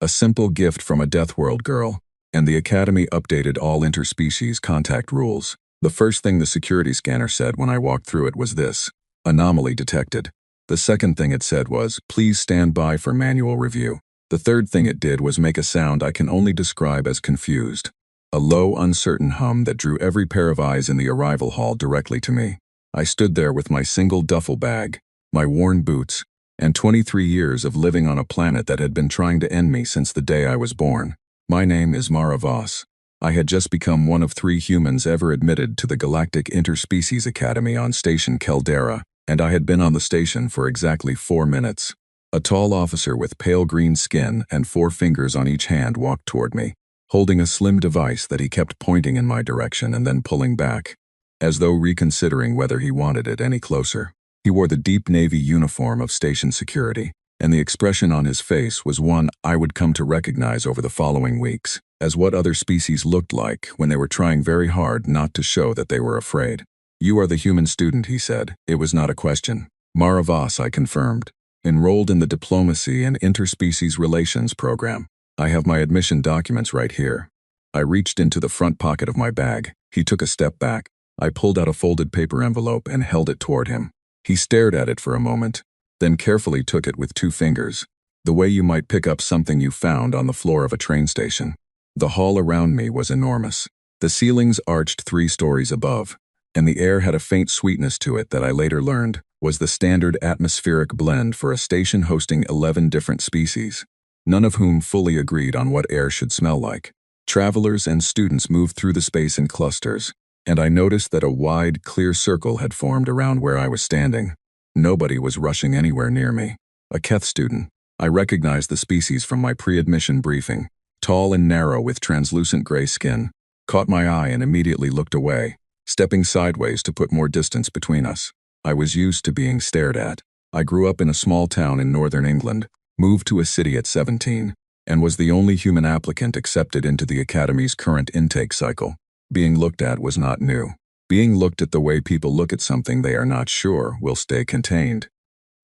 a simple gift from a Deathworld girl, and the Academy updated all interspecies contact rules. The first thing the security scanner said when I walked through it was this: anomaly detected. The second thing it said was, please stand by for manual review. The third thing it did was make a sound I can only describe as confused. A low, uncertain hum that drew every pair of eyes in the arrival hall directly to me. I stood there with my single duffel bag, my worn boots, and 23 years of living on a planet that had been trying to end me since the day I was born. My name is Mara Voss. I had just become one of 3 humans ever admitted to the Galactic Interspecies Academy on Station Caldera, and I had been on the station for exactly 4 minutes. A tall officer with pale green skin and 4 fingers on each hand walked toward me, holding a slim device that he kept pointing in my direction and then pulling back, as though reconsidering whether he wanted it any closer. He wore the deep navy uniform of station security, and the expression on his face was one I would come to recognize over the following weeks as what other species looked like when they were trying very hard not to show that they were afraid. You are the human student, he said. It was not a question. Mara Voss, I confirmed. Enrolled in the Diplomacy and Interspecies Relations program. I have my admission documents right here. I reached into the front pocket of my bag. He took a step back. I pulled out a folded paper envelope and held it toward him. He stared at it for a moment, then carefully took it with 2 fingers, the way you might pick up something you found on the floor of a train station. The hall around me was enormous. The ceilings arched 3 stories above, and the air had a faint sweetness to it that I later learned was the standard atmospheric blend for a station hosting 11 different species, none of whom fully agreed on what air should smell like. Travelers and students moved through the space in clusters, and I noticed that a wide, clear circle had formed around where I was standing. Nobody was rushing anywhere near me. A Keth student. I recognized the species from my pre-admission briefing. Tall and narrow with translucent gray skin. Caught my eye and immediately looked away, stepping sideways to put more distance between us. I was used to being stared at. I grew up in a small town in northern England, moved to a city at 17, and was the only human applicant accepted into the Academy's current intake cycle. Being looked at was not new. Being looked at the way people look at something they are not sure will stay contained.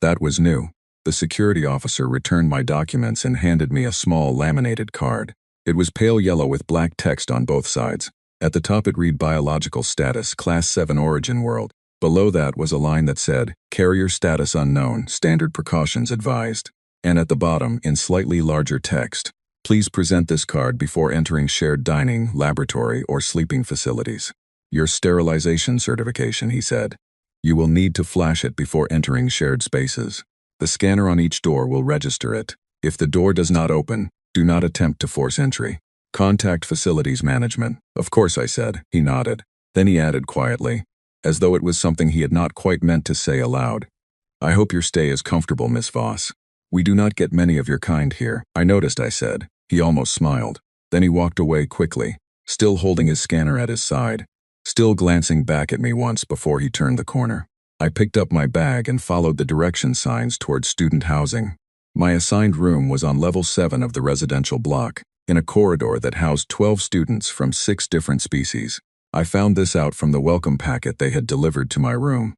That was new. The security officer returned my documents and handed me a small laminated card. It was pale yellow with black text on both sides. At the top it read Biological Status, Class 7 Origin World. Below that was a line that said, Carrier Status Unknown, Standard Precautions Advised. And at the bottom, in slightly larger text, please present this card before entering shared dining, laboratory, or sleeping facilities. Your sterilization certification, he said. You will need to flash it before entering shared spaces. The scanner on each door will register it. If the door does not open, do not attempt to force entry. Contact facilities management. Of course, I said. He nodded. Then he added quietly, as though it was something he had not quite meant to say aloud. I hope your stay is comfortable, Miss Voss. We do not get many of your kind here. I noticed, I said. He almost smiled. Then he walked away quickly, still holding his scanner at his side, still glancing back at me once before he turned the corner. I picked up my bag and followed the direction signs towards student housing. My assigned room was on level 7 of the residential block, in a corridor that housed 12 students from 6 different species. I found this out from the welcome packet they had delivered to my room.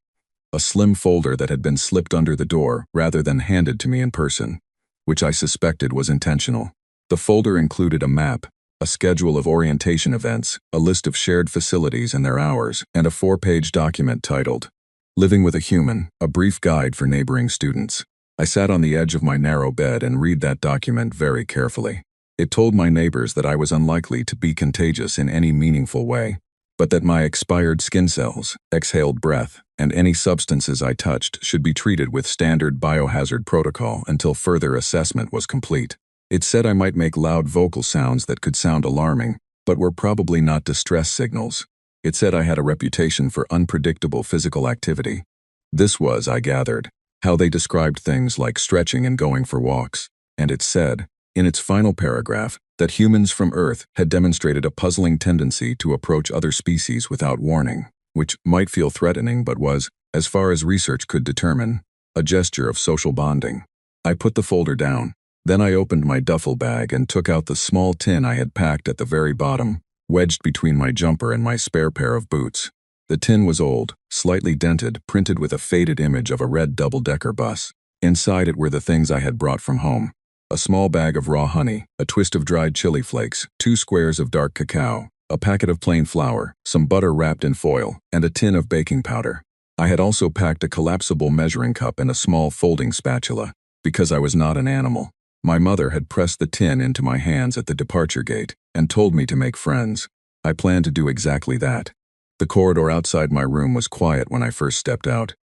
A slim folder that had been slipped under the door rather than handed to me in person, which I suspected was intentional. The folder included a map, a schedule of orientation events, a list of shared facilities and their hours, and a 4-page document titled, Living with a Human, a Brief Guide for Neighboring Students. I sat on the edge of my narrow bed and read that document very carefully. It told my neighbors that I was unlikely to be contagious in any meaningful way, but that my expired skin cells, exhaled breath, and any substances I touched should be treated with standard biohazard protocol until further assessment was complete. It said I might make loud vocal sounds that could sound alarming, but were probably not distress signals. It said I had a reputation for unpredictable physical activity. This was, I gathered, how they described things like stretching and going for walks. And it said, in its final paragraph, that humans from Earth had demonstrated a puzzling tendency to approach other species without warning, which might feel threatening but was, as far as research could determine, a gesture of social bonding. I put the folder down. Then I opened my duffel bag and took out the small tin I had packed at the very bottom, wedged between my jumper and my spare pair of boots. The tin was old, slightly dented, printed with a faded image of a red double-decker bus. Inside it were the things I had brought from home. a small bag of raw honey, a twist of dried chili flakes, 2 squares of dark cacao, a packet of plain flour, some butter wrapped in foil, and a tin of baking powder. I had also packed a collapsible measuring cup and a small folding spatula, because I was not an animal. My mother had pressed the tin into my hands at the departure gate and told me to make friends. I planned to do exactly that. The corridor outside my room was quiet when I first stepped out.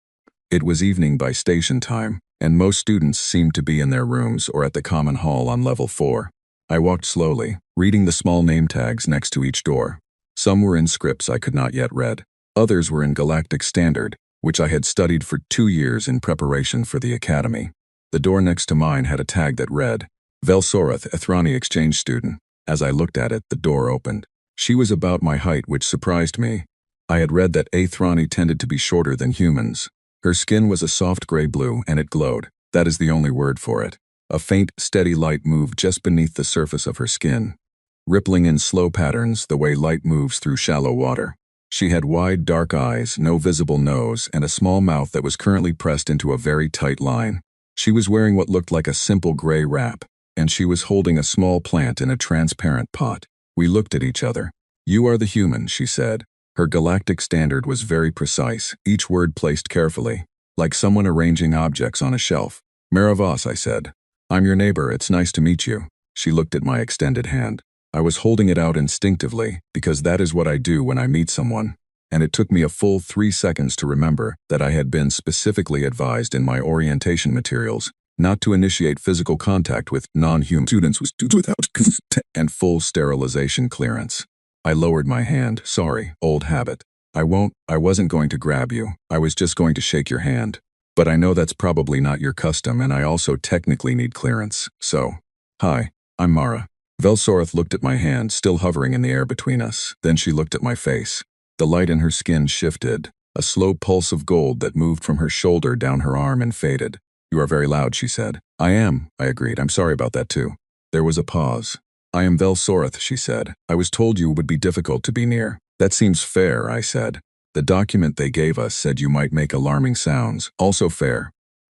It was evening by station time, and most students seemed to be in their rooms or at the common hall on level 4. I walked slowly, reading the small name tags next to each door. Some were in scripts I could not yet read. Others were in Galactic Standard, which I had studied for 2 years in preparation for the academy. The door next to mine had a tag that read, Velsorath, Ethrani exchange student. As I looked at it, the door opened. She was about my height, which surprised me. I had read that Ethrani tended to be shorter than humans. Her skin was a soft gray blue, and it glowed. That is the only word for it. A faint, steady light moved just beneath the surface of her skin, rippling in slow patterns the way light moves through shallow water. She had wide, dark eyes, no visible nose, and a small mouth that was currently pressed into a very tight line. She was wearing what looked like a simple gray wrap, and she was holding a small plant in a transparent pot. We looked at each other. "You are the human," she said. Her Galactic Standard was very precise, each word placed carefully, like someone arranging objects on a shelf. "Maravas," I said. "I'm your neighbor, it's nice to meet you." She looked at my extended hand. I was holding it out instinctively, because that is what I do when I meet someone, and it took me a full 3 seconds to remember that I had been specifically advised in my orientation materials not to initiate physical contact with non-human students without consent and full sterilization clearance. I lowered my hand. "Sorry, old habit. I wasn't going to grab you. I was just going to shake your hand. But I know that's probably not your custom, and I also technically need clearance, so. Hi, I'm Mara." Velsorath looked at my hand, still hovering in the air between us. Then she looked at my face. The light in her skin shifted, a slow pulse of gold that moved from her shoulder down her arm and faded. "You are very loud," she said. "I am," I agreed. "I'm sorry about that too." There was a pause. "I am Velsorath," she said. "I was told you would be difficult to be near." "That seems fair," I said. "The document they gave us said you might make alarming sounds. Also fair."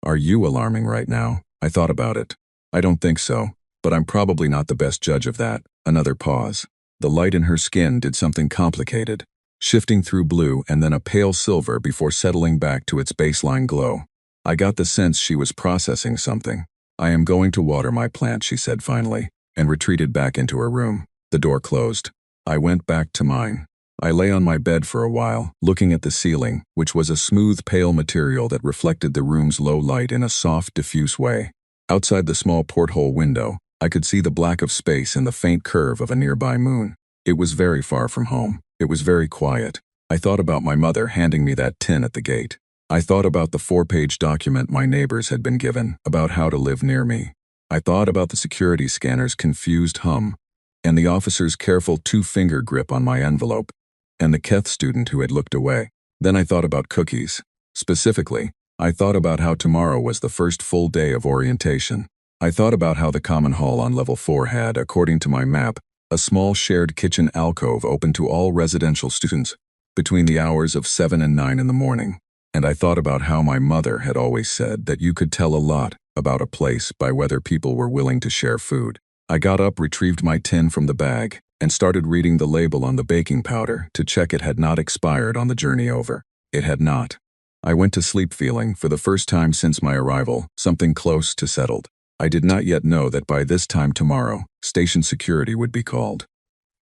"Are you alarming right now?" I thought about it. "I don't think so, but I'm probably not the best judge of that." Another pause. The light in her skin did something complicated, shifting through blue and then a pale silver before settling back to its baseline glow. I got the sense she was processing something. "I am going to water my plant," she said finally, and retreated back into her room. The door closed. I went back to mine. I lay on my bed for a while, looking at the ceiling, which was a smooth, pale material that reflected the room's low light in a soft, diffuse way. Outside the small porthole window, I could see the black of space and the faint curve of a nearby moon. It was very far from home. It was very quiet. I thought about my mother handing me that tin at the gate. I thought about the 4-page document my neighbors had been given about how to live near me. I thought about the security scanner's confused hum, and the officer's careful 2-finger grip on my envelope, and the Keth student who had looked away. Then I thought about cookies. Specifically, I thought about how tomorrow was the first full day of orientation. I thought about how the common hall on level 4 had, according to my map, a small shared kitchen alcove open to all residential students between the hours of 7 and 9 in the morning. And I thought about how my mother had always said that you could tell a lot about a place by whether people were willing to share food. I got up, retrieved my tin from the bag, and started reading the label on the baking powder to check it had not expired on the journey over. It had not. I went to sleep feeling, for the first time since my arrival, something close to settled. I did not yet know that by this time tomorrow, station security would be called.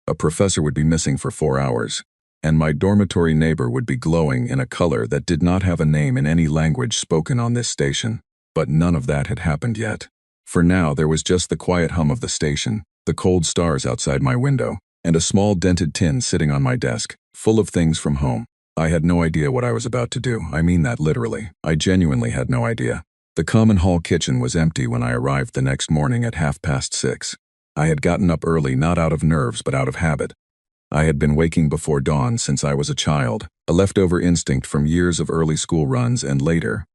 A professor would be missing for 4 hours, and my dormitory neighbor would be glowing in a color that did not have a name in any language spoken on this station. But none of that had happened yet. For now, there was just the quiet hum of the station, the cold stars outside my window, and a small dented tin sitting on my desk, full of things from home. I had no idea what I was about to do. I mean that literally. I genuinely had no idea. The common hall kitchen was empty when I arrived the next morning at 6:30. I had gotten up early not out of nerves but out of habit. I had been waking before dawn since I was a child, a leftover instinct from years of early school runs and later,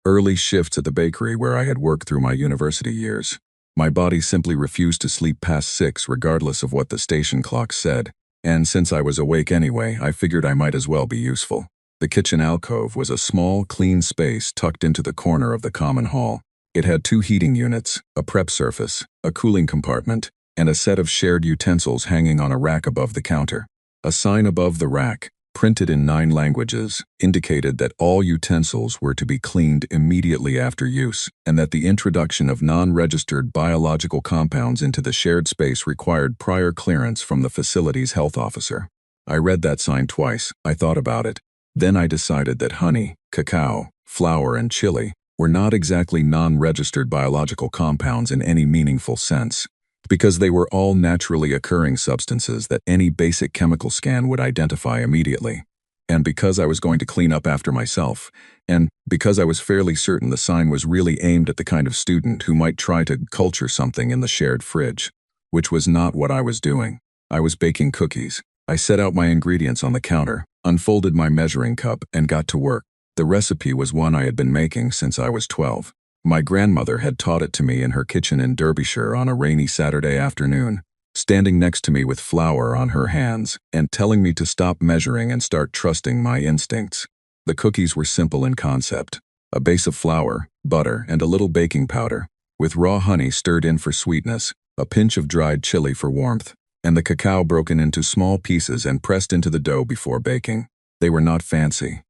early shifts at the bakery where I had worked through my university years. My body simply refused to sleep past 6 regardless of what the station clock said, and since I was awake anyway, I figured I might as well be useful. The kitchen alcove was a small, clean space tucked into the corner of the common hall. It had 2 heating units, a prep surface, a cooling compartment, and a set of shared utensils hanging on a rack above the counter. A sign above the rack, printed in 9 languages, indicated that all utensils were to be cleaned immediately after use, and that the introduction of non-registered biological compounds into the shared space required prior clearance from the facility's health officer. I read that sign twice. I thought about it. Then I decided that honey, cacao, flour, and chili were not exactly non-registered biological compounds in any meaningful sense, because they were all naturally occurring substances that any basic chemical scan would identify immediately. And because I was going to clean up after myself, and because I was fairly certain the sign was really aimed at the kind of student who might try to culture something in the shared fridge, which was not what I was doing. I was baking cookies. I set out my ingredients on the counter, unfolded my measuring cup, and got to work. The recipe was one I had been making since I was 12. My grandmother had taught it to me in her kitchen in Derbyshire on a rainy Saturday afternoon, standing next to me with flour on her hands and telling me to stop measuring and start trusting my instincts. The cookies were simple in concept: a base of flour, butter, and a little baking powder, with raw honey stirred in for sweetness, a pinch of dried chili for warmth, and the cacao broken into small pieces and pressed into the dough before baking. They were not fancy.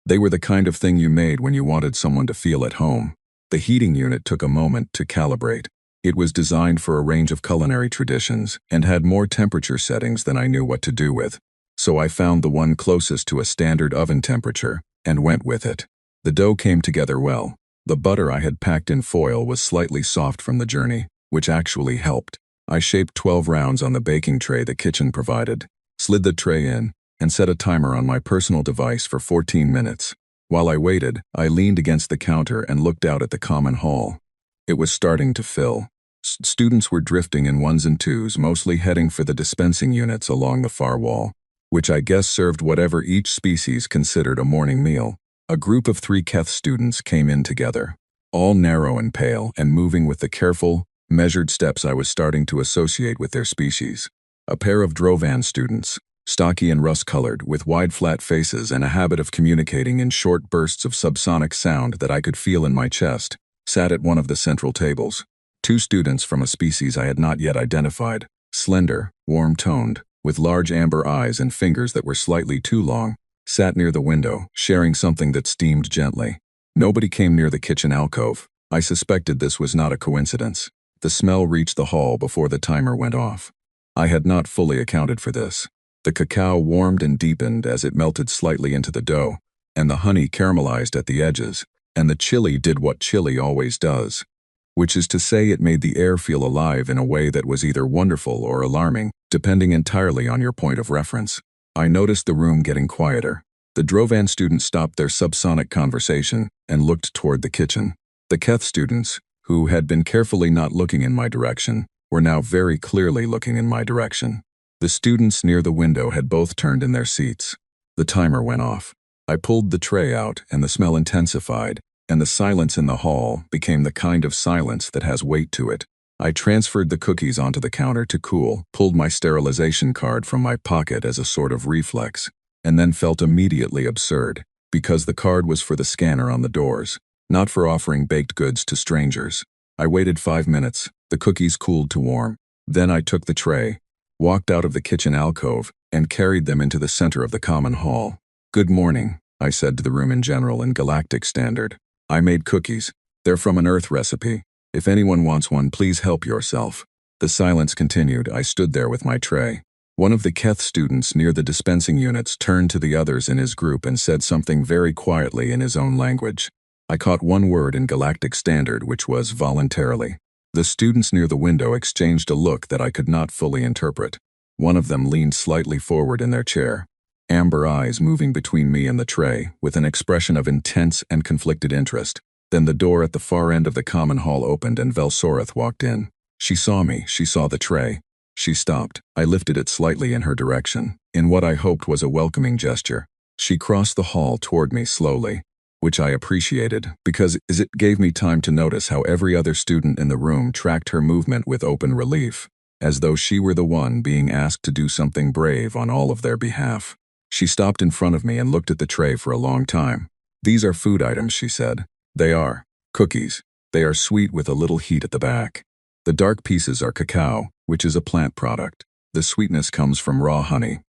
They were the kind of thing you made when you wanted someone to feel at home. The heating unit took a moment to calibrate. It was designed for a range of culinary traditions and had more temperature settings than I knew what to do with. So I found the one closest to a standard oven temperature and went with it. The dough came together well. The butter I had packed in foil was slightly soft from the journey, which actually helped. I shaped 12 rounds on the baking tray the kitchen provided, slid the tray in, and set a timer on my personal device for 14 minutes. While I waited, I leaned against the counter and looked out at the common hall. It was starting to fill. Students were drifting in 1s and 2s, mostly heading for the dispensing units along the far wall, which I guess served whatever each species considered a morning meal. A group of 3 Keth students came in together, all narrow and pale and moving with the careful, measured steps I was starting to associate with their species. A pair of Drovan students, stocky and rust-colored, with wide flat faces and a habit of communicating in short bursts of subsonic sound that I could feel in my chest, sat at one of the central tables. 2 students from a species I had not yet identified, slender, warm-toned, with large amber eyes and fingers that were slightly too long, sat near the window, sharing something that steamed gently. Nobody came near the kitchen alcove. I suspected this was not a coincidence. The smell reached the hall before the timer went off. I had not fully accounted for this. The cacao warmed and deepened as it melted slightly into the dough, and the honey caramelized at the edges, and the chili did what chili always does, which is to say it made the air feel alive in a way that was either wonderful or alarming, depending entirely on your point of reference. I noticed the room getting quieter. The Drovan students stopped their subsonic conversation and looked toward the kitchen. The Keth students, who had been carefully not looking in my direction, were now very clearly looking in my direction. The students near the window had both turned in their seats. The timer went off. I pulled the tray out, and the smell intensified, and the silence in the hall became the kind of silence that has weight to it. I transferred the cookies onto the counter to cool, pulled my sterilization card from my pocket as a sort of reflex, and then felt immediately absurd, because the card was for the scanner on the doors, not for offering baked goods to strangers. I waited 5 minutes. The cookies cooled to warm. Then I took the tray, walked out of the kitchen alcove, and carried them into the center of the common hall. "Good morning," I said to the room in general in Galactic standard. "I made cookies. They're from an Earth recipe. If anyone wants one, please help yourself." The silence continued. I stood there with my tray. One of the Keth students near the dispensing units turned to the others in his group and said something very quietly in his own language. I caught one word in Galactic standard, which was voluntarily. The students near the window exchanged a look that I could not fully interpret. One of them leaned slightly forward in their chair, amber eyes moving between me and the tray, with an expression of intense and conflicted interest. Then the door at the far end of the common hall opened and Velsoreth walked in. She saw me, she saw the tray. She stopped. I lifted it slightly in her direction, in what I hoped was a welcoming gesture. She crossed the hall toward me slowly, which I appreciated, because it gave me time to notice how every other student in the room tracked her movement with open relief, as though she were the one being asked to do something brave on all of their behalf. She stopped in front of me and looked at the tray for a long time. "These are food items," she said. "They are. Cookies. They are sweet with a little heat at the back. The dark pieces are cacao, which is a plant product. The sweetness comes from raw honey.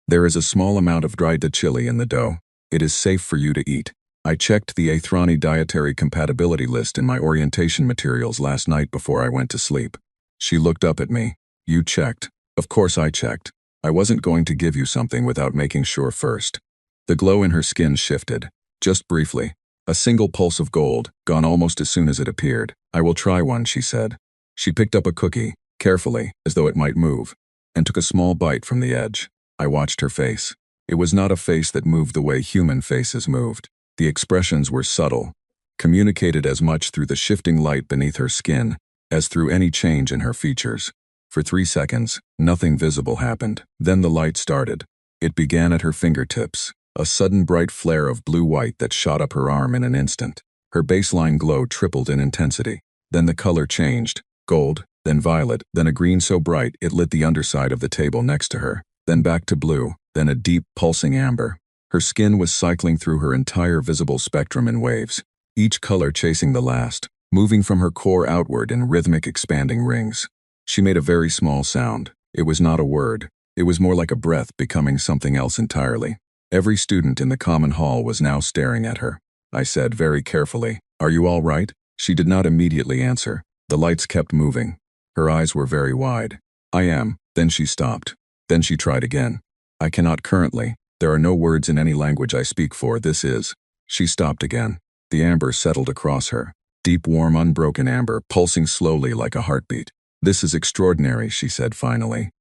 There is a small amount of dried chili in the dough. It is safe for you to eat. I checked the Athrani dietary compatibility list in my orientation materials last night before I went to sleep. She looked up at me. You checked. Of course I checked. I wasn't going to give you something without making sure first. The glow in her skin shifted. Just briefly. A single pulse of gold, gone almost as soon as it appeared. I will try one, she said. She picked up a cookie, carefully, as though it might move, and took a small bite from the edge. I watched her face. It was not a face that moved the way human faces moved. The expressions were subtle, communicated as much through the shifting light beneath her skin as through any change in her features. For 3 seconds, nothing visible happened. Then the light started. It began at her fingertips, a sudden bright flare of blue-white that shot up her arm in an instant. Her baseline glow tripled in intensity. Then the color changed, gold, then violet, then a green so bright it lit the underside of the table next to her, then back to blue, then a deep, pulsing amber. Her skin was cycling through her entire visible spectrum in waves, each color chasing the last, moving from her core outward in rhythmic expanding rings. She made a very small sound. It was not a word. It was more like a breath becoming something else entirely. Every student in the common hall was now staring at her. I said very carefully, "Are you all right?" She did not immediately answer. The lights kept moving. Her eyes were very wide. "I am." Then she stopped. Then she tried again. "I cannot currently. There are no words in any language I speak for. This is." She stopped again. The amber settled across her. Deep, warm, unbroken amber, pulsing slowly like a heartbeat. "This is extraordinary," she said finally.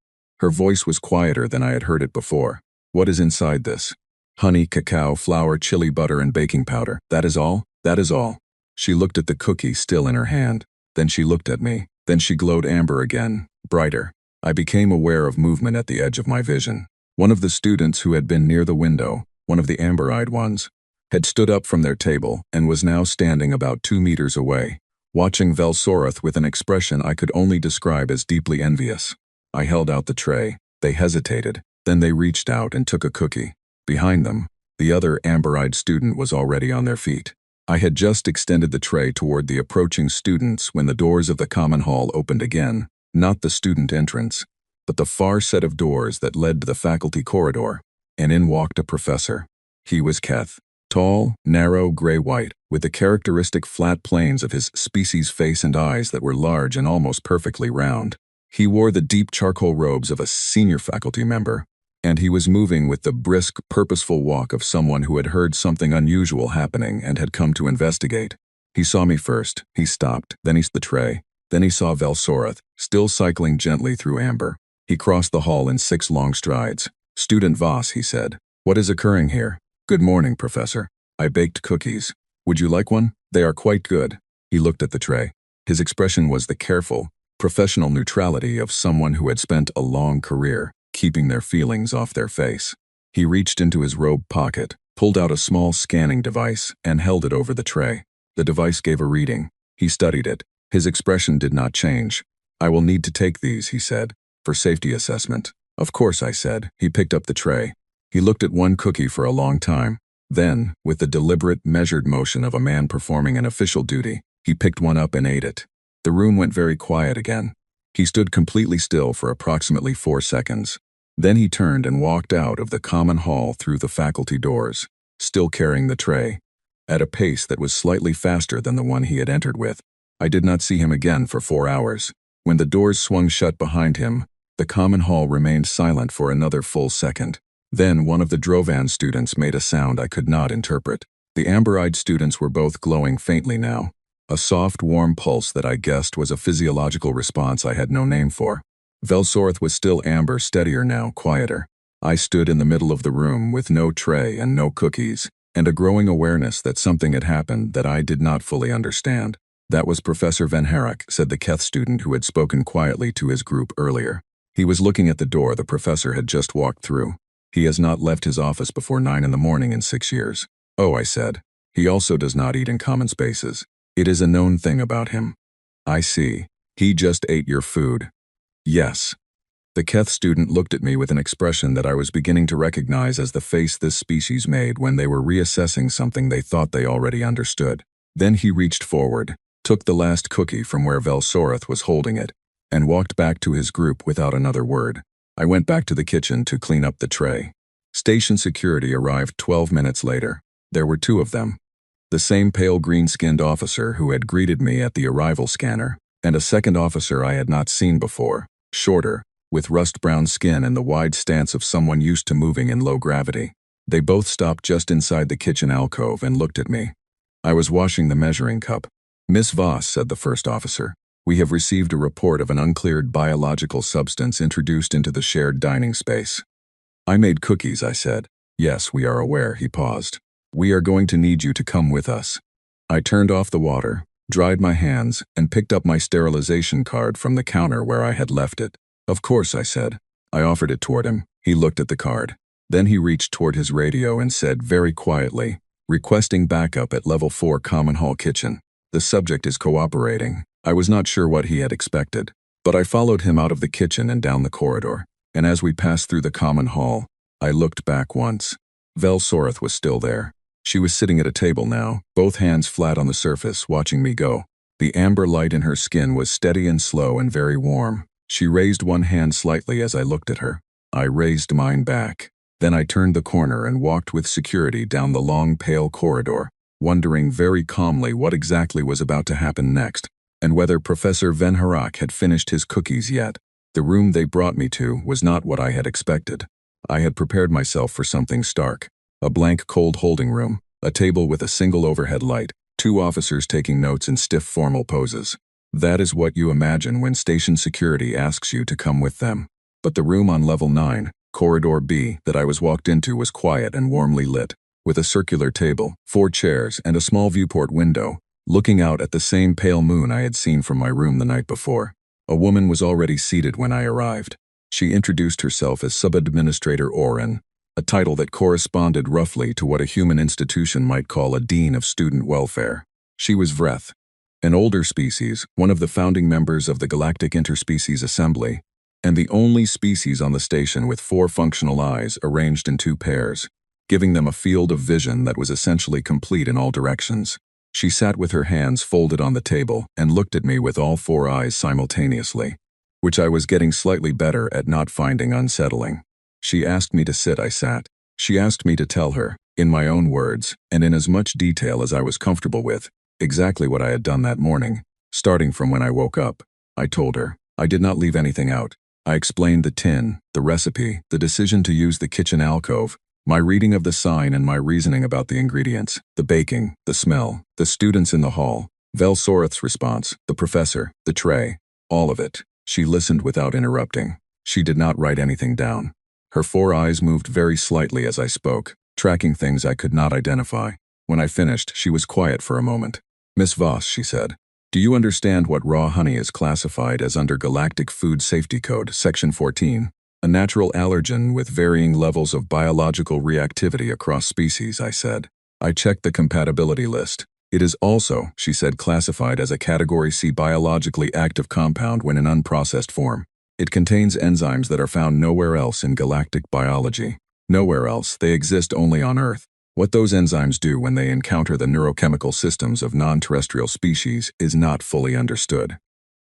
Her voice was quieter than I had heard it before. "What is inside this?" "Honey, cacao, flour, chili butter, and baking powder. That is all? That is all." She looked at the cookie still in her hand. Then she looked at me. Then she glowed amber again, brighter. I became aware of movement at the edge of my vision. One of the students who had been near the window, one of the amber-eyed ones, had stood up from their table and was now standing about 2 meters away, watching Velsorath with an expression I could only describe as deeply envious. I held out the tray. They hesitated. Then they reached out and took a cookie. Behind them, the other amber-eyed student was already on their feet. I had just extended the tray toward the approaching students when the doors of the common hall opened again, not the student entrance, but the far set of doors that led to the faculty corridor, and in walked a professor. He was Keth, tall, narrow, gray-white, with the characteristic flat planes of his species face and eyes that were large and almost perfectly round. He wore the deep charcoal robes of a senior faculty member, and he was moving with the brisk, purposeful walk of someone who had heard something unusual happening and had come to investigate. He saw me first. He stopped. Then he saw the tray. Then he saw Velsorath, still cycling gently through amber. He crossed the hall in 6 long strides. "Student Voss," he said. "What is occurring here?" "Good morning, Professor. I baked cookies. Would you like one? They are quite good." He looked at the tray. His expression was the careful, professional neutrality of someone who had spent a long career keeping their feelings off their face. He reached into his robe pocket, pulled out a small scanning device, and held it over the tray. The device gave a reading. He studied it. His expression did not change. "I will need to take these," he said, "for safety assessment." "Of course," I said. He picked up the tray. He looked at one cookie for a long time. Then, with the deliberate, measured motion of a man performing an official duty, he picked one up and ate it. The room went very quiet again. He stood completely still for approximately 4 seconds. Then he turned and walked out of the common hall through the faculty doors, still carrying the tray, at a pace that was slightly faster than the one he had entered with. I did not see him again for 4 hours. When the doors swung shut behind him, the common hall remained silent for another full second. Then one of the Drovan students made a sound I could not interpret. The amber-eyed students were both glowing faintly now, a soft, warm pulse that I guessed was a physiological response I had no name for. Velsorath was still amber, steadier now, quieter. I stood in the middle of the room with no tray and no cookies, and a growing awareness that something had happened that I did not fully understand. "That was Professor Van Herrick," said the Keth student who had spoken quietly to his group earlier. He was looking at the door the professor had just walked through. "He has not left his office before 9 in the morning in 6 years. "Oh," I said. "He also does not eat in common spaces. It is a known thing about him." "I see. He just ate your food." "Yes." The Keth student looked at me with an expression that I was beginning to recognize as the face this species made when they were reassessing something they thought they already understood. Then he reached forward, took the last cookie from where Velsorath was holding it, and walked back to his group without another word. I went back to the kitchen to clean up the tray. Station security arrived 12 minutes later. There were 2 of them. The same pale green-skinned officer who had greeted me at the arrival scanner, and a second officer I had not seen before, shorter, with rust-brown skin and the wide stance of someone used to moving in low gravity. They both stopped just inside the kitchen alcove and looked at me. I was washing the measuring cup. "Miss Voss," said the first officer, "we have received a report of an uncleared biological substance introduced into the shared dining space." "I made cookies," I said. "Yes, we are aware," he paused. "We are going to need you to come with us." I turned off the water, dried my hands, and picked up my sterilization card from the counter where I had left it. "Of course," I said. I offered it toward him. He looked at the card. Then he reached toward his radio and said very quietly, "Requesting backup at level 4 Common Hall Kitchen. The subject is cooperating." I was not sure what he had expected, but I followed him out of the kitchen and down the corridor, and as we passed through the common hall, I looked back once. Velsorath was still there. She was sitting at a table now, both hands flat on the surface, watching me go. The amber light in her skin was steady and slow and very warm. She raised one hand slightly as I looked at her. I raised mine back. Then I turned the corner and walked with security down the long, pale corridor, wondering very calmly what exactly was about to happen next, and whether Professor Venharak had finished his cookies yet. The room they brought me to was not what I had expected. I had prepared myself for something stark. A blank, cold holding room, a table with a single overhead light, 2 officers taking notes in stiff, formal poses. That is what you imagine when station security asks you to come with them. But the room on level 9, Corridor B, that I was walked into was quiet and warmly lit, with a circular table, 4 chairs, and a small viewport window, looking out at the same pale moon I had seen from my room the night before. A woman was already seated when I arrived. She introduced herself as Sub-Administrator Oren, a title that corresponded roughly to what a human institution might call a Dean of Student Welfare. She was Vreth, an older species, one of the founding members of the Galactic Interspecies Assembly, and the only species on the station with 4 functional eyes arranged in 2 pairs, giving them a field of vision that was essentially complete in all directions. She sat with her hands folded on the table and looked at me with all 4 eyes simultaneously, which I was getting slightly better at not finding unsettling. She asked me to sit, I sat. She asked me to tell her, in my own words, and in as much detail as I was comfortable with, exactly what I had done that morning, starting from when I woke up. I told her. I did not leave anything out. I explained the tin, the recipe, the decision to use the kitchen alcove, my reading of the sign and my reasoning about the ingredients, the baking, the smell, the students in the hall, Velsorath's response, the professor, the tray, all of it. She listened without interrupting. She did not write anything down. Her 4 eyes moved very slightly as I spoke, tracking things I could not identify. When I finished, she was quiet for a moment. "Miss Voss," she said, "do you understand what raw honey is classified as under Galactic Food Safety Code, Section 14? A natural allergen with varying levels of biological reactivity across species," I said. I checked the compatibility list. "It is also," she said, "classified as a Category C biologically active compound when in unprocessed form. It contains enzymes that are found nowhere else in galactic biology. Nowhere else, they exist only on Earth. What those enzymes do when they encounter the neurochemical systems of non-terrestrial species is not fully understood.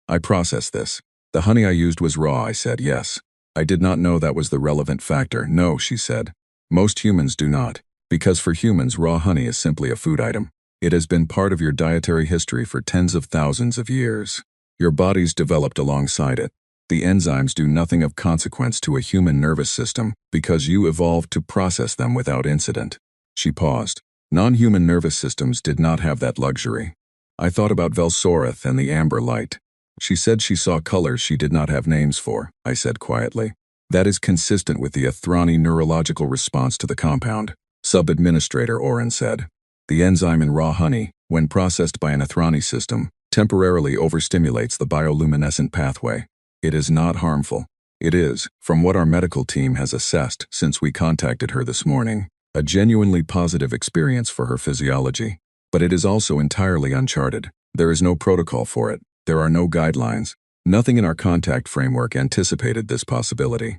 I processed this. The honey I used was raw," I said. "Yes." I did not know that was the relevant factor. "No," she said. "Most humans do not. Because for humans, raw honey is simply a food item. It has been part of your dietary history for tens of thousands of years. Your body's developed alongside it. The enzymes do nothing of consequence to a human nervous system because you evolved to process them without incident." She paused. Non-human nervous systems did not have that luxury. I thought about Velsorath and the amber light. She said she saw colors she did not have names for, I said quietly. "That is consistent with the Athrani neurological response to the compound," Sub-Administrator Oren said. "The enzyme in raw honey, when processed by an Athrani system, temporarily overstimulates the bioluminescent pathway. It is not harmful. It is, from what our medical team has assessed since we contacted her this morning, a genuinely positive experience for her physiology. But it is also entirely uncharted. There is no protocol for it. There are no guidelines. Nothing in our contact framework anticipated this possibility.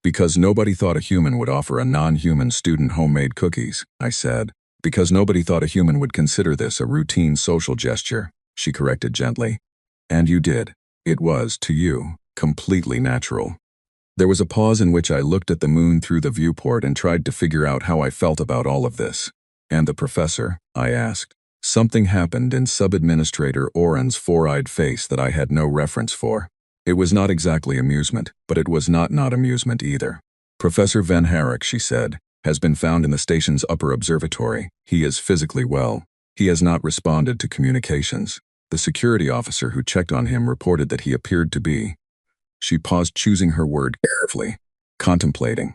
Because nobody thought a human would offer a non-human student homemade cookies," I said. "Because nobody thought a human would consider this a routine social gesture." she corrected gently. And you did. It was, to you, completely natural. There was a pause in which I looked at the moon through the viewport and tried to figure out how I felt about all of this. And the professor? I asked. Something happened in Sub-Administrator Oren's four-eyed face that I had no reference for. It was not exactly amusement, but it was not amusement either. Professor Van Herrick, she said, has been found in the station's upper observatory. He is physically well. He has not responded to communications. The security officer who checked on him reported that he appeared to be. She paused, choosing her word carefully. Contemplating.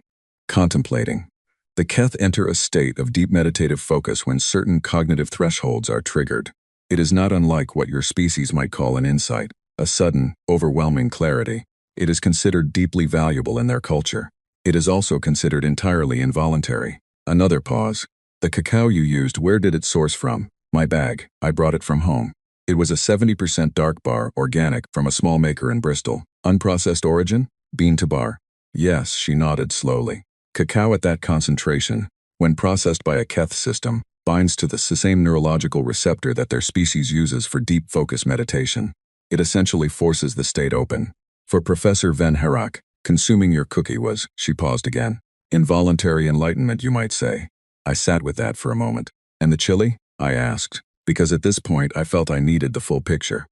The Keth enter a state of deep meditative focus when certain cognitive thresholds are triggered. It is not unlike what your species might call an insight, a sudden, overwhelming clarity. It is considered deeply valuable in their culture. It is also considered entirely involuntary. Another pause. The cacao you used, where did it source from? My bag. I brought it from home. It was a 70% dark bar, organic, from a small maker in Bristol. Unprocessed origin? Bean to bar. Yes, she nodded slowly. Cacao at that concentration, when processed by a Keth system, binds to the same neurological receptor that their species uses for deep focus meditation. It essentially forces the state open. For Professor Van Herrick, consuming your cookie was, she paused again, involuntary enlightenment, you might say. I sat with that for a moment. And the chili? I asked, because at this point I felt I needed the full picture.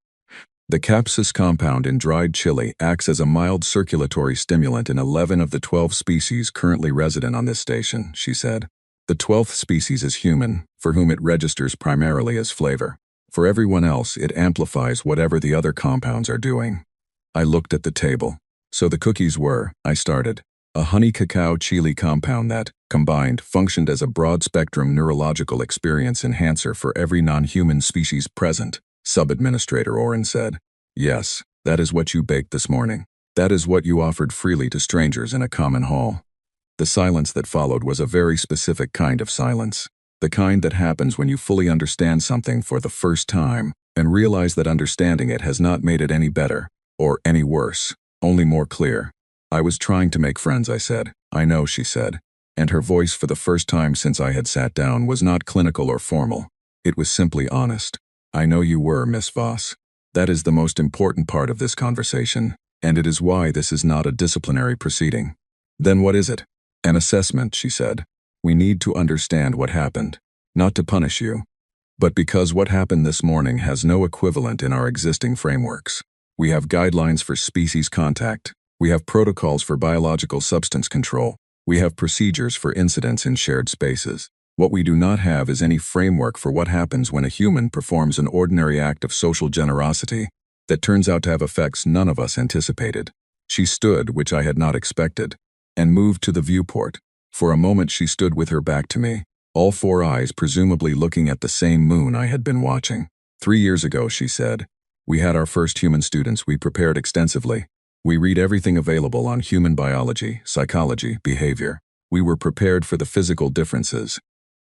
The capsis compound in dried chili acts as a mild circulatory stimulant in 11 of the 12 species currently resident on this station, she said. The 12th species is human, for whom it registers primarily as flavor. For everyone else, it amplifies whatever the other compounds are doing. I looked at the table. So the cookies were, I started, a honey cacao chili compound that, combined, functioned as a broad-spectrum neurological experience enhancer for every non-human species present. Sub-Administrator Oren said. Yes, that is what you baked this morning. That is what you offered freely to strangers in a common hall. The silence that followed was a very specific kind of silence. The kind that happens when you fully understand something for the first time and realize that understanding it has not made it any better, or any worse, only more clear. I was trying to make friends, I said. I know, she said. And her voice for the first time since I had sat down was not clinical or formal. It was simply honest. I know you were, Miss Voss. That is the most important part of this conversation, and it is why this is not a disciplinary proceeding. Then what is it? An assessment, she said. We need to understand what happened, not to punish you, but because what happened this morning has no equivalent in our existing frameworks. We have guidelines for species contact. We have protocols for biological substance control. We have procedures for incidents in shared spaces. What we do not have is any framework for what happens when a human performs an ordinary act of social generosity that turns out to have effects none of us anticipated. She stood, which I had not expected, and moved to the viewport. For a moment she stood with her back to me, all four eyes presumably looking at the same moon I had been watching. 3 years ago, she said, we had our first human students. We prepared extensively. We read everything available on human biology, psychology, behavior. We were prepared for the physical differences.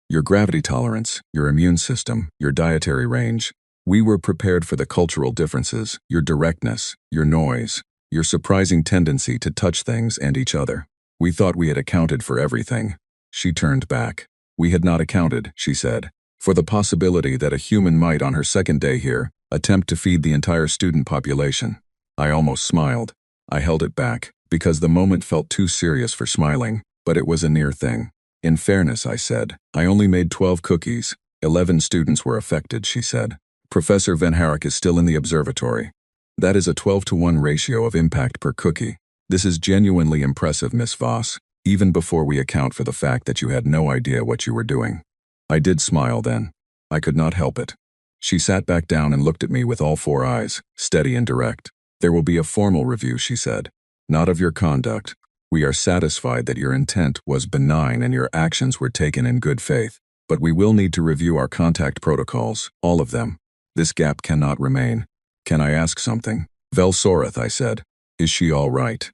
Your gravity tolerance, your immune system, your dietary range. We were prepared for the cultural differences, your directness, your noise, your surprising tendency to touch things and each other. We thought we had accounted for everything. She turned back. We had not accounted, she said, for the possibility that a human might, on her second day here, attempt to feed the entire student population. I almost smiled. I held it back, because the moment felt too serious for smiling, but it was a near thing. In fairness, I said, I only made 12 cookies. 11 students were affected, she said. Professor Van Herrick is still in the observatory. That is a 12-to-1 ratio of impact per cookie. This is genuinely impressive, Miss Voss, even before we account for the fact that you had no idea what you were doing. I did smile then. I could not help it. She sat back down and looked at me with all four eyes, steady and direct. There will be a formal review, she said. Not of your conduct. We are satisfied that your intent was benign and your actions were taken in good faith, but we will need to review our contact protocols, all of them. This gap cannot remain. Can I ask something? Velsoreth, I said. Is she all right?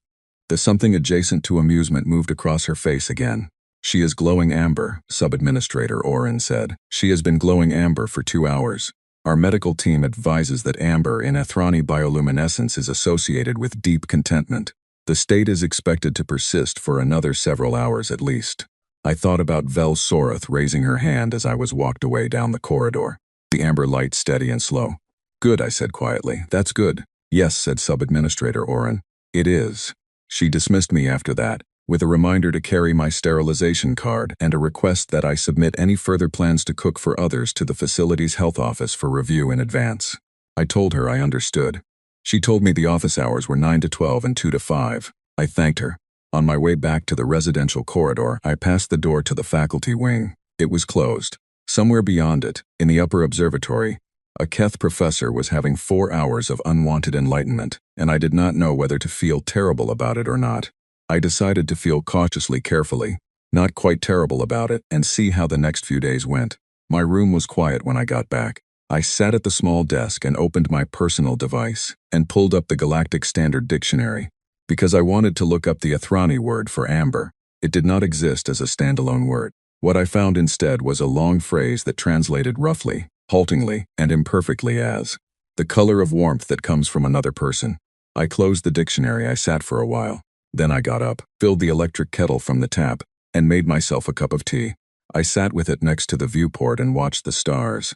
The something adjacent to amusement moved across her face again. She is glowing amber, Sub-Administrator Oren said. She has been glowing amber for 2 hours. Our medical team advises that amber in Ethrani bioluminescence is associated with deep contentment. The state is expected to persist for another several hours at least. I thought about Velsoreth raising her hand as I was walked away down the corridor, the amber light steady and slow. Good, I said quietly. That's good. Yes, said Sub-Administrator Oren. It is. She dismissed me after that, with a reminder to carry my sterilization card and a request that I submit any further plans to cook for others to the facility's health office for review in advance. I told her I understood. She told me the office hours were 9 to 12 and 2 to 5. I thanked her. On my way back to the residential corridor, I passed the door to the faculty wing. It was closed. Somewhere beyond it, in the upper observatory, a Keth professor was having 4 hours of unwanted enlightenment, and I did not know whether to feel terrible about it or not. I decided to feel cautiously carefully, not quite terrible about it, and see how the next few days went. My room was quiet when I got back. I sat at the small desk and opened my personal device, and pulled up the Galactic Standard Dictionary, because I wanted to look up the Athrani word for amber. It did not exist as a standalone word. What I found instead was a long phrase that translated roughly, haltingly, and imperfectly as the color of warmth that comes from another person. I closed the dictionary. I sat for a while. Then I got up, filled the electric kettle from the tap, and made myself a cup of tea. I sat with it next to the viewport and watched the stars,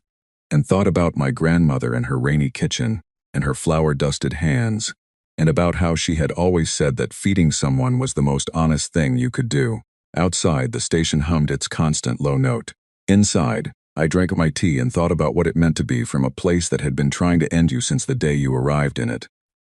and thought about my grandmother and her rainy kitchen, and her flour-dusted hands, and about how she had always said that feeding someone was the most honest thing you could do. Outside, the station hummed its constant low note. Inside, I drank my tea and thought about what it meant to be from a place that had been trying to end you since the day you arrived in it,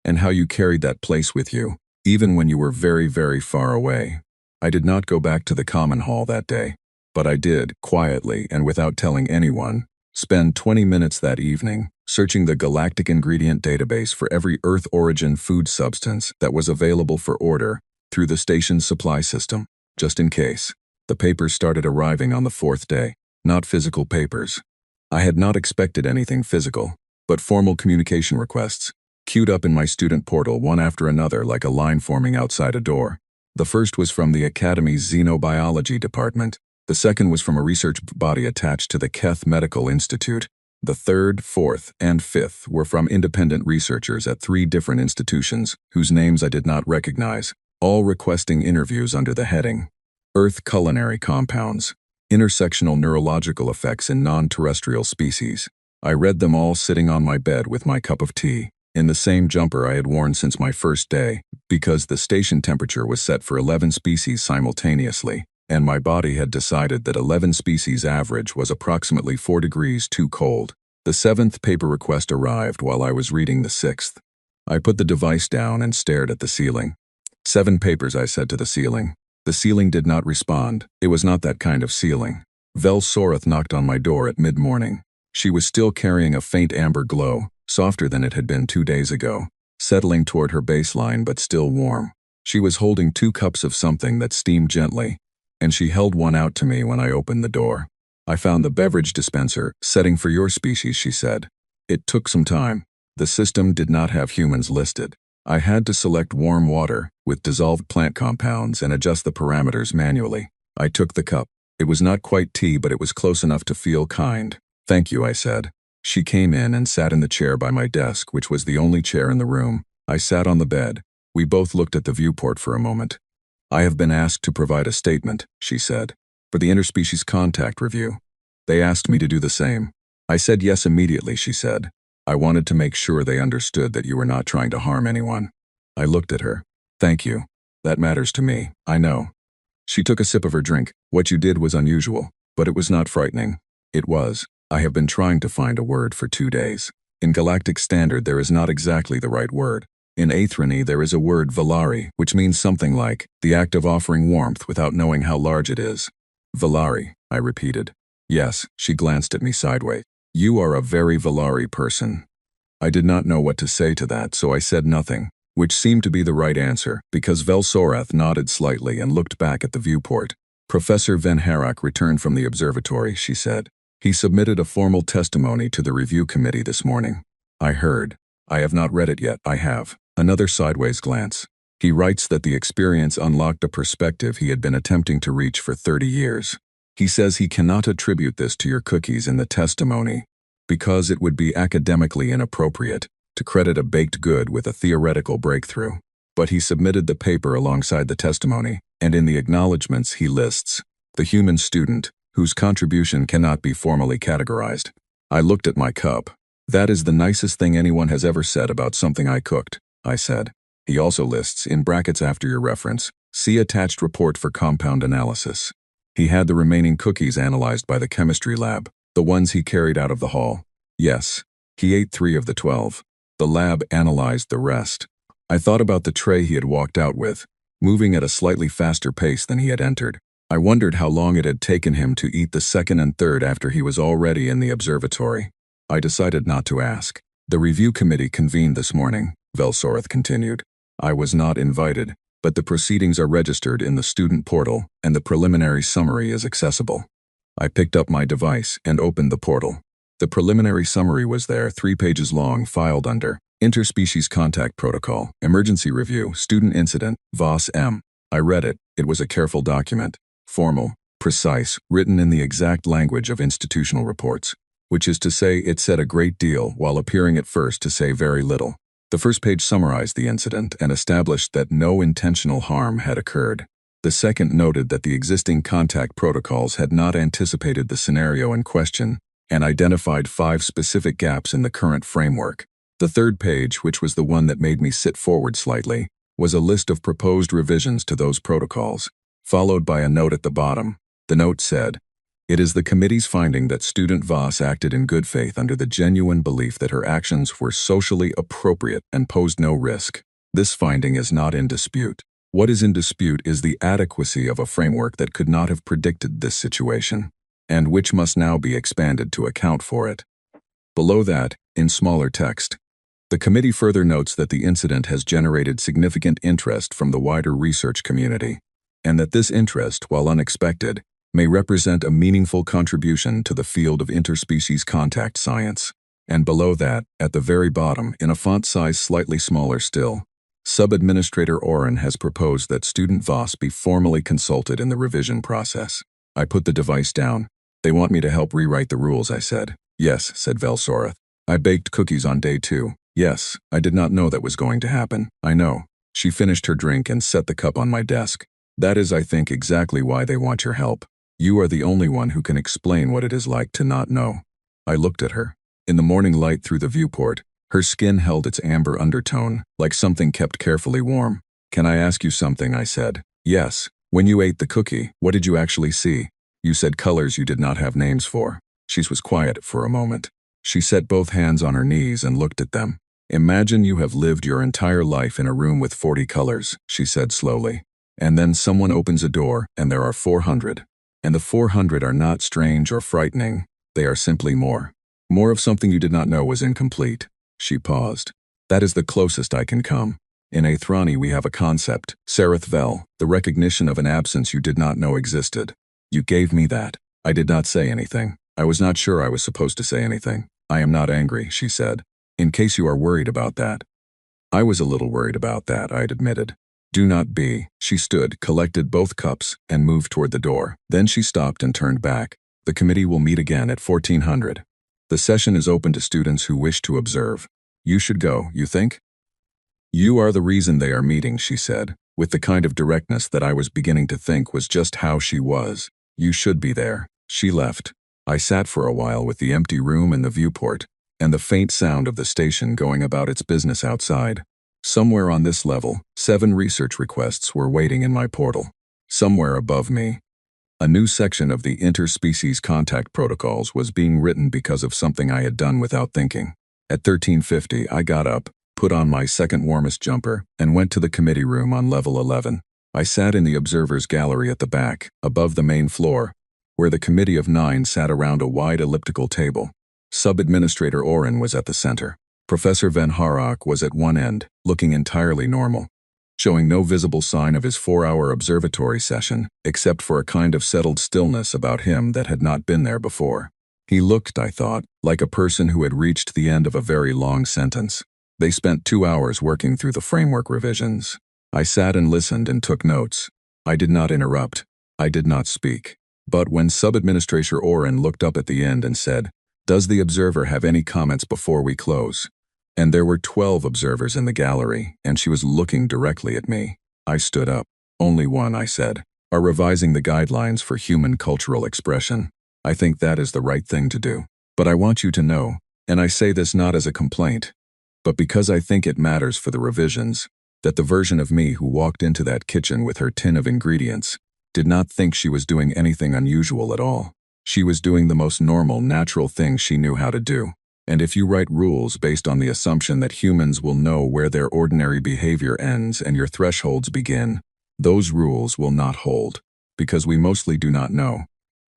and how you carried that place with you, even when you were very, very far away. I did not go back to the common hall that day, but I did, quietly and without telling anyone, spend 20 minutes that evening searching the Galactic ingredient database for every Earth-origin food substance that was available for order through the station's supply system, just in case. The papers started arriving on the 4th day. Not physical papers. I had not expected anything physical, but formal communication requests, queued up in my student portal one after another like a line forming outside a door. The first was from the Academy's Xenobiology department. The second was from a research body attached to the Keth Medical Institute. The third, fourth, and fifth were from independent researchers at 3 different institutions, whose names I did not recognize, all requesting interviews under the heading Earth Culinary Compounds. Intersectional neurological effects in non-terrestrial species. I read them all sitting on my bed with my cup of tea, in the same jumper I had worn since my first day, because the station temperature was set for 11 species simultaneously, and my body had decided that 11 species average was approximately 4 degrees too cold. The 7th paper request arrived while I was reading the 6th. I put the device down and stared at the ceiling. 7 papers, I said to the ceiling. The ceiling did not respond. It was not that kind of ceiling. Vel Sorath knocked on my door at mid-morning. She was still carrying a faint amber glow, softer than it had been 2 days ago, settling toward her baseline but still warm. She was holding 2 cups of something that steamed gently, and she held one out to me when I opened the door. I found the beverage dispenser, setting for your species, she said. It took some time. The system did not have humans listed. I had to select warm water with dissolved plant compounds and adjust the parameters manually. I took the cup. It was not quite tea, but it was close enough to feel kind. Thank you, I said. She came in and sat in the chair by my desk, which was the only chair in the room. I sat on the bed. We both looked at the viewport for a moment. I have been asked to provide a statement, she said, for the interspecies contact review. They asked me to do the same. I said yes immediately, she said. I wanted to make sure they understood that you were not trying to harm anyone. I looked at her. Thank you. That matters to me, I know. She took a sip of her drink. What you did was unusual, but it was not frightening. It was. I have been trying to find a word for 2 days. In Galactic Standard there is not exactly the right word. In Athrani there is a word Valari, which means something like the act of offering warmth without knowing how large it is. Valari, I repeated. Yes, she glanced at me sideways. You are a very Valari person. I did not know what to say to that, so I said nothing, which seemed to be the right answer, because Vel Sorath nodded slightly and looked back at the viewport. Professor Van Harak returned from the observatory, she said. He submitted a formal testimony to the review committee this morning. I heard. I have not read it yet. I have. Another sideways glance. He writes that the experience unlocked a perspective he had been attempting to reach for 30 years. He says he cannot attribute this to your cookies in the testimony, because it would be academically inappropriate to credit a baked good with a theoretical breakthrough. But he submitted the paper alongside the testimony, and in the acknowledgments he lists the human student, whose contribution cannot be formally categorized. I looked at my cup. That is the nicest thing anyone has ever said about something I cooked, I said. He also lists, in brackets after your reference, see attached report for compound analysis. He had the remaining cookies analyzed by the chemistry lab, the ones he carried out of the hall. Yes, he ate 3 of the 12. The lab analyzed the rest. I thought about the tray he had walked out with, moving at a slightly faster pace than he had entered. I wondered how long it had taken him to eat the second and third after he was already in the observatory. I decided not to ask. The review committee convened this morning, Velsorath continued. I was not invited, but the proceedings are registered in the student portal and the preliminary summary is accessible. I picked up my device and opened the portal. The preliminary summary was there, 3 pages long, filed under Interspecies Contact Protocol, Emergency Review, Student Incident, VOS M. I read it. It was a careful document. Formal, precise, written in the exact language of institutional reports, which is to say it said a great deal while appearing at first to say very little. The first page summarized the incident and established that no intentional harm had occurred. The second noted that the existing contact protocols had not anticipated the scenario in question and identified 5 specific gaps in the current framework. The third page, which was the one that made me sit forward slightly, was a list of proposed revisions to those protocols, followed by a note at the bottom. The note said, "It is the committee's finding that student Voss acted in good faith under the genuine belief that her actions were socially appropriate and posed no risk. This finding is not in dispute. What is in dispute is the adequacy of a framework that could not have predicted this situation, and which must now be expanded to account for it." Below that, in smaller text, the committee further notes that the incident has generated significant interest from the wider research community, and that this interest, while unexpected, may represent a meaningful contribution to the field of interspecies contact science. And below that, at the very bottom, in a font size slightly smaller still, Sub-Administrator Oren has proposed that student Voss be formally consulted in the revision process. I put the device down. "They want me to help rewrite the rules," I said. "Yes," said Velsorath. "I baked cookies on day 2. Yes, I did not know that was going to happen. I know." She finished her drink and set the cup on my desk. "That is, I think, exactly why they want your help. You are the only one who can explain what it is like to not know." I looked at her. In the morning light through the viewport, her skin held its amber undertone, like something kept carefully warm. "Can I ask you something?" I said. "Yes. When you ate the cookie, what did you actually see? You said colors you did not have names for." She was quiet for a moment. She set both hands on her knees and looked at them. "Imagine you have lived your entire life in a room with 40 colors," she said slowly. "And then someone opens a door and there are 400. And the 400 are not strange or frightening. They are simply more. More of something you did not know was incomplete." She paused. "That is the closest I can come. In Athrani we have a concept, Sereth Vel, the recognition of an absence you did not know existed. You gave me that." I did not say anything. I was not sure I was supposed to say anything. "I am not angry," she said. "In case you are worried about that." I was a little worried about that, I admitted. "Do not be." She stood, collected both cups, and moved toward the door. Then she stopped and turned back. "The committee will meet again at 1400. The session is open to students who wish to observe. You should go, you think?" "You are the reason they are meeting," she said, with the kind of directness that I was beginning to think was just how she was. "You should be there." She left. I sat for a while with the empty room and the viewport, and the faint sound of the station going about its business outside. Somewhere on this level, 7 research requests were waiting in my portal. Somewhere above me, a new section of the interspecies contact protocols was being written because of something I had done without thinking. At 1350, I got up, put on my second warmest jumper, and went to the committee room on level 11. I sat in the observers' gallery at the back, above the main floor, where the committee of 9 sat around a wide elliptical table. Sub-Administrator Oren was at the center. Professor Van Harach was at one end, looking entirely normal, showing no visible sign of his 4-hour observatory session, except for a kind of settled stillness about him that had not been there before. He looked, I thought, like a person who had reached the end of a very long sentence. They spent 2 hours working through the framework revisions. I sat and listened and took notes. I did not interrupt. I did not speak. But when Sub-Administrator Oren looked up at the end and said, "Does the observer have any comments before we close?" And there were 12 observers in the gallery, and she was looking directly at me. I stood up. "Only one," I said, "are revising the guidelines for human cultural expression. I think that is the right thing to do. But I want you to know, And I say this not as a complaint, but because I think it matters for the revisions, that the version of me who walked into that kitchen with her tin of ingredients did not think she was doing anything unusual at all. She was doing the most normal, natural thing she knew how to do. And if you write rules based on the assumption that humans will know where their ordinary behavior ends and your thresholds begin, those rules will not hold, because we mostly do not know.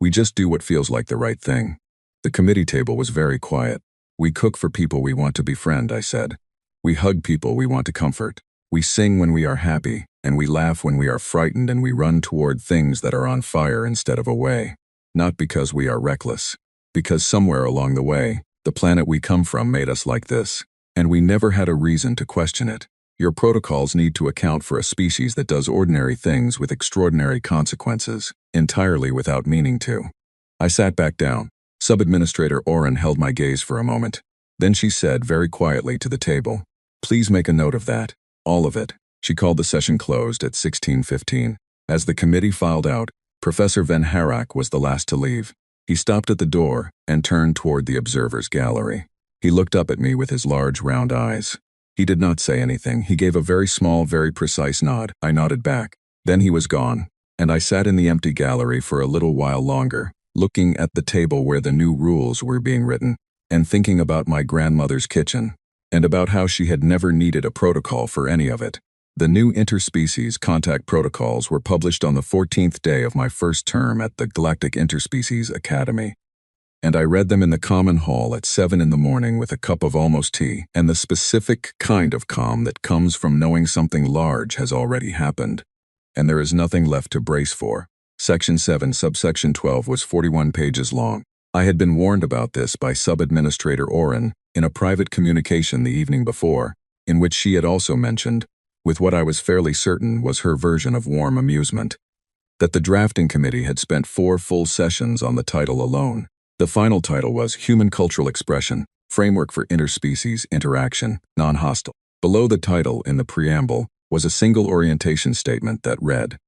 We just do what feels like the right thing. The committee table was very quiet. We cook for people we want to befriend, I said. We hug people we want to comfort. We sing when we are happy, and we laugh when we are frightened, and we run toward things that are on fire instead of away. Not because we are reckless, because somewhere along the way, the planet we come from made us like this, and we never had a reason to question it. Your protocols need to account for a species that does ordinary things with extraordinary consequences, entirely without meaning to. I sat back down. Sub-Administrator Oren held my gaze for a moment. Then she said very quietly to the table, "Please make a note of that. All of it." She called the session closed at 16:15. As the committee filed out, Professor Van Harak was the last to leave. He stopped at the door and turned toward the observers' gallery. He looked up at me with his large, round eyes. He did not say anything. He gave a very small, very precise nod. I nodded back. Then he was gone, and I sat in the empty gallery for a little while longer, looking at the table where the new rules were being written, and thinking about my grandmother's kitchen, and about how she had never needed a protocol for any of it. The new interspecies contact protocols were published on the 14th day of my first term at the Galactic Interspecies Academy, and I read them in the common hall at 7 in the morning with a cup of almost tea, and the specific kind of calm that comes from knowing something large has already happened, and there is nothing left to brace for. Section 7, subsection 12 was 41 pages long. I had been warned about this by Sub-Administrator Oren in a private communication the evening before, in which she had also mentioned, with what I was fairly certain was her version of warm amusement, that the drafting committee had spent 4 full sessions on the title alone. The final title was Human Cultural Expression, Framework for Interspecies Interaction, Non-Hostile. Below the title, in the preamble, was a single orientation statement that read,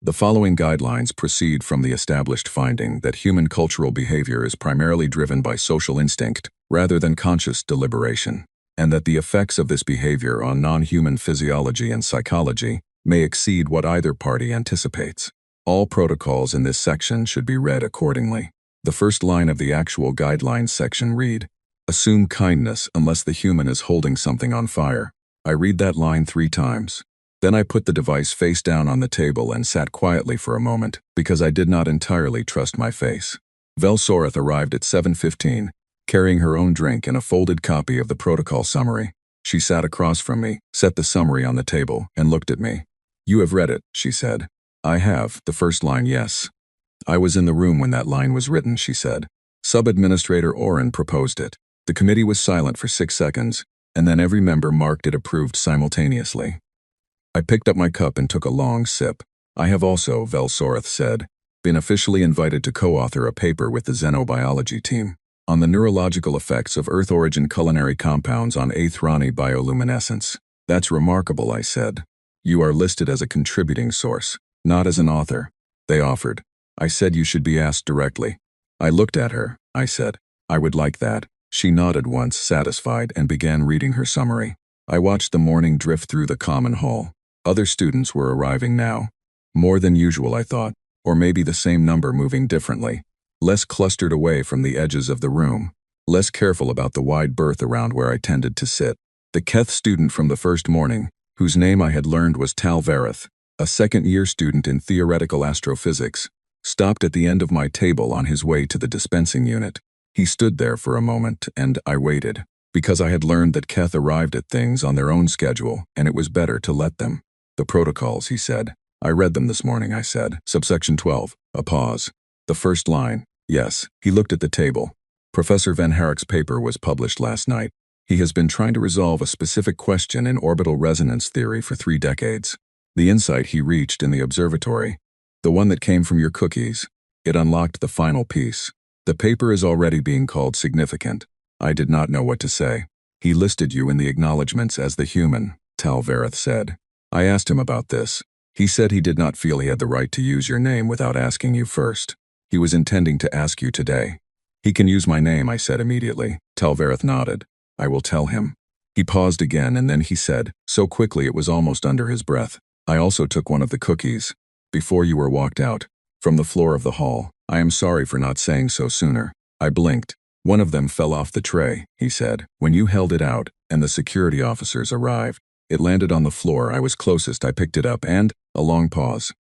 "The following guidelines proceed from the established finding that human cultural behavior is primarily driven by social instinct rather than conscious deliberation, and that the effects of this behavior on non-human physiology and psychology may exceed what either party anticipates. All protocols in this section should be read accordingly." The first line of the actual guidelines section read, "Assume kindness unless the human is holding something on fire." I read that line 3 times. Then I put the device face down on the table and sat quietly for a moment, because I did not entirely trust my face. Velsorath arrived at 7:15, carrying her own drink and a folded copy of the protocol summary. She sat across from me, set the summary on the table, and looked at me. "You have read it," she said. "I have, the first line, yes." "I was in the room when that line was written," she said. Sub-Administrator Oren proposed it. The committee was silent for 6 seconds, and then every member marked it approved simultaneously. I picked up my cup and took a long sip. "I have also," Velsorath said, "been officially invited to co-author a paper with the xenobiology team on the neurological effects of Earth-origin culinary compounds on Athrani bioluminescence." "That's remarkable," I said. "You are listed as a contributing source, not as an author." They offered. I said you should be asked directly. I looked at her. I said, "I would like that." She nodded once, satisfied, and began reading her summary. I watched the morning drift through the common hall. Other students were arriving now. More than usual, I thought, or maybe the same number moving differently. Less clustered away from the edges of the room. Less careful about the wide berth around where I tended to sit. The Keth student from the first morning, whose name I had learned was Tal Vareth, a second-year student in theoretical astrophysics, stopped at the end of my table on his way to the dispensing unit. He stood there for a moment, and I waited, because I had learned that Keth arrived at things on their own schedule, and it was better to let them. "The protocols," he said. "I read them this morning," I said. Subsection 12, a pause. "The first line, yes." He looked at the table. "Professor Van Harak's paper was published last night. He has been trying to resolve a specific question in orbital resonance theory for 3 decades. The insight he reached in the observatory, the one that came from your cookies, it unlocked the final piece. The paper is already being called significant." I did not know what to say. "He listed you in the acknowledgments as the human," Tal Vareth said. I asked him about this. He said he did not feel he had the right to use your name without asking you first. He was intending to ask you today. He can use my name, I said immediately. Talvareth nodded. I will tell him. He paused again and then he said, so quickly it was almost under his breath. I also took one of the cookies. Before you were walked out. From the floor of the hall. I am sorry for not saying so sooner. I blinked. One of them fell off the tray, he said, when you held it out, and the security officers arrived. It landed on the floor. I was closest. I picked it up and, a long pause.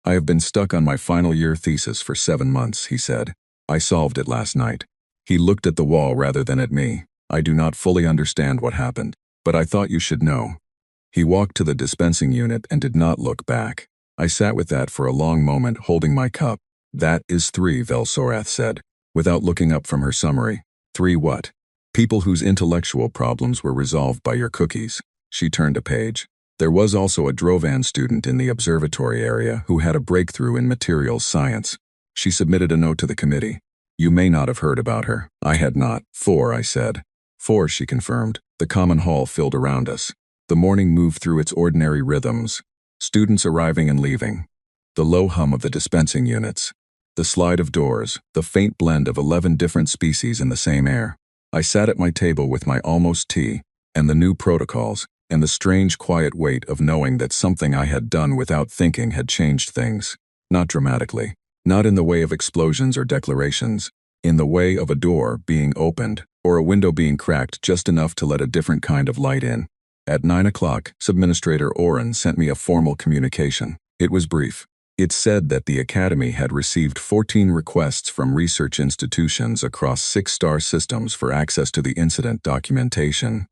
I have been stuck on my final year thesis for 7 months, he said. I solved it last night. He looked at the wall rather than at me. I do not fully understand what happened, but I thought you should know. He walked to the dispensing unit and did not look back. I sat with that for a long moment, holding my cup. That is 3, Velsorath said, without looking up from her summary. 3 what? People whose intellectual problems were resolved by your cookies. She turned a page. There was also a Drovan student in the observatory area who had a breakthrough in materials science. She submitted a note to the committee. You may not have heard about her. I had not. 4, I said. 4, she confirmed. The common hall filled around us. The morning moved through its ordinary rhythms. Students arriving and leaving. The low hum of the dispensing units. The slide of doors, the faint blend of 11 different species in the same air. I sat at my table with my almost tea, and the new protocols, and the strange quiet weight of knowing that something I had done without thinking had changed things. Not dramatically, not in the way of explosions or declarations, in the way of a door being opened, or a window being cracked just enough to let a different kind of light in. At 9 o'clock, Subministrator Oren sent me a formal communication. It was brief. It said that the Academy had received 14 requests from research institutions across 6 star systems for access to the incident documentation,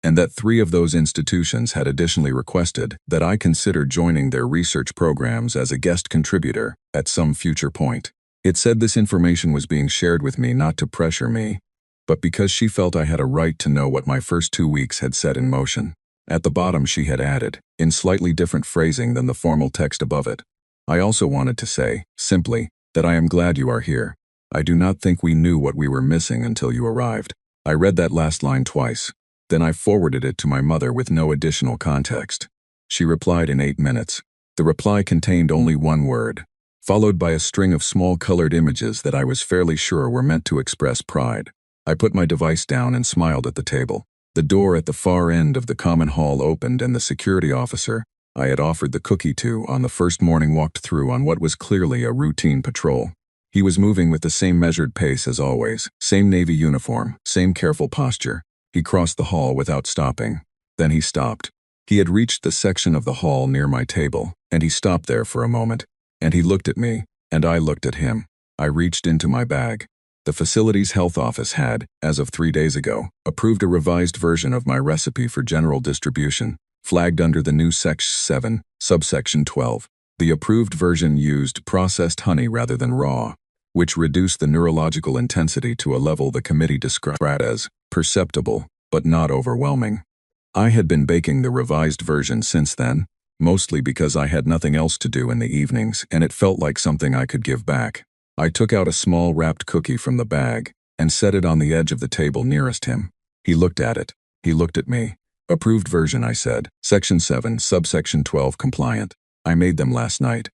and that 3 of those institutions had additionally requested that I consider joining their research programs as a guest contributor at some future point. It said this information was being shared with me not to pressure me, but because she felt I had a right to know what my first 2 weeks had set in motion. At the bottom she had added, in slightly different phrasing than the formal text above it, I also wanted to say, simply, that I am glad you are here. I do not think we knew what we were missing until you arrived. I read that last line twice. Then I forwarded it to my mother with no additional context. She replied in 8 minutes. The reply contained only one word, followed by a string of small colored images that I was fairly sure were meant to express pride. I put my device down and smiled at the table. The door at the far end of the common hall opened and the security officer I had offered the cookie to on the first morning walked through on what was clearly a routine patrol. He was moving with the same measured pace as always, same navy uniform, same careful posture. He crossed the hall without stopping. Then he stopped. He had reached the section of the hall near my table, and he stopped there for a moment, and he looked at me, and I looked at him. I reached into my bag. The facility's health office had, as of 3 days ago, approved a revised version of my recipe for general distribution, flagged under the new Section 7, subsection 12. The approved version used processed honey rather than raw, which reduced the neurological intensity to a level the committee described as perceptible, but not overwhelming. I had been baking the revised version since then, mostly because I had nothing else to do in the evenings and it felt like something I could give back. I took out a small wrapped cookie from the bag and set it on the edge of the table nearest him. He looked at it. He looked at me. Approved version, I said. Section 7, subsection 12 compliant. I made them last night.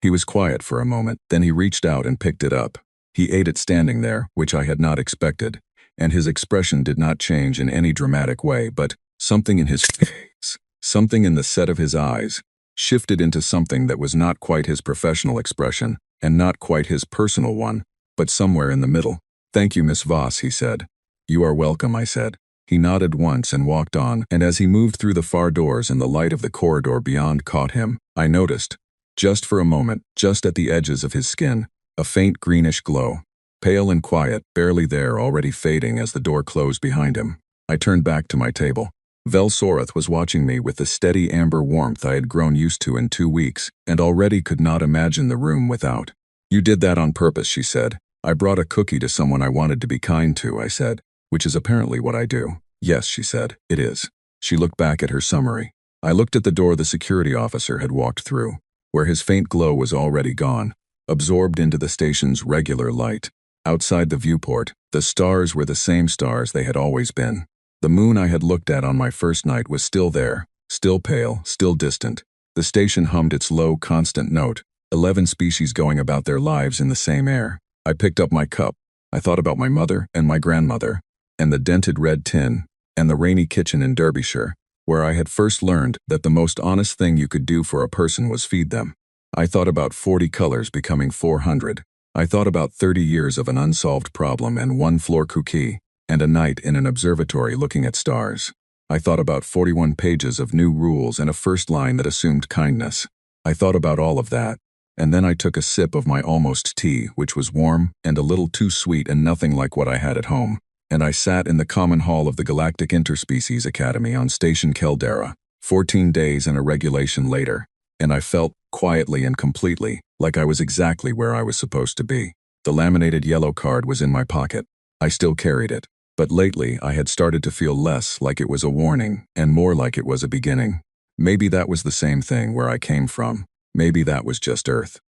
He was quiet for a moment, then he reached out and picked it up. He ate it standing there, which I had not expected, and his expression did not change in any dramatic way, but something in his face, something in the set of his eyes, shifted into something that was not quite his professional expression, and not quite his personal one, but somewhere in the middle. Thank you, Miss Voss, he said. You are welcome, I said. He nodded once and walked on, and as he moved through the far doors and the light of the corridor beyond caught him, I noticed, just for a moment, just at the edges of his skin, a faint greenish glow. Pale and quiet, barely there, already fading as the door closed behind him. I turned back to my table. Velsorath was watching me with the steady amber warmth I had grown used to in 2 weeks, and already could not imagine the room without. You did that on purpose, she said. I brought a cookie to someone I wanted to be kind to, I said, which is apparently what I do. Yes, she said, it is. She looked back at her summary. I looked at the door the security officer had walked through, where his faint glow was already gone, absorbed into the station's regular light. Outside the viewport, the stars were the same stars they had always been. The moon I had looked at on my first night was still there, still pale, still distant. The station hummed its low, constant note, 11 species going about their lives in the same air. I picked up my cup. I thought about my mother and my grandmother, and the dented red tin, and the rainy kitchen in Derbyshire, where I had first learned that the most honest thing you could do for a person was feed them. I thought about 40 colors becoming 400. I thought about 30 years of an unsolved problem and one floor cookie, and a night in an observatory looking at stars. I thought about 41 pages of new rules and a first line that assumed kindness. I thought about all of that, and then I took a sip of my almost tea, which was warm and a little too sweet and nothing like what I had at home, and I sat in the common hall of the Galactic Interspecies Academy on Station Caldera, 14 days and a regulation later, and I felt, quietly and completely, like I was exactly where I was supposed to be. The laminated yellow card was in my pocket. I still carried it, but lately I had started to feel less like it was a warning and more like it was a beginning. Maybe that was the same thing where I came from. Maybe that was just Earth.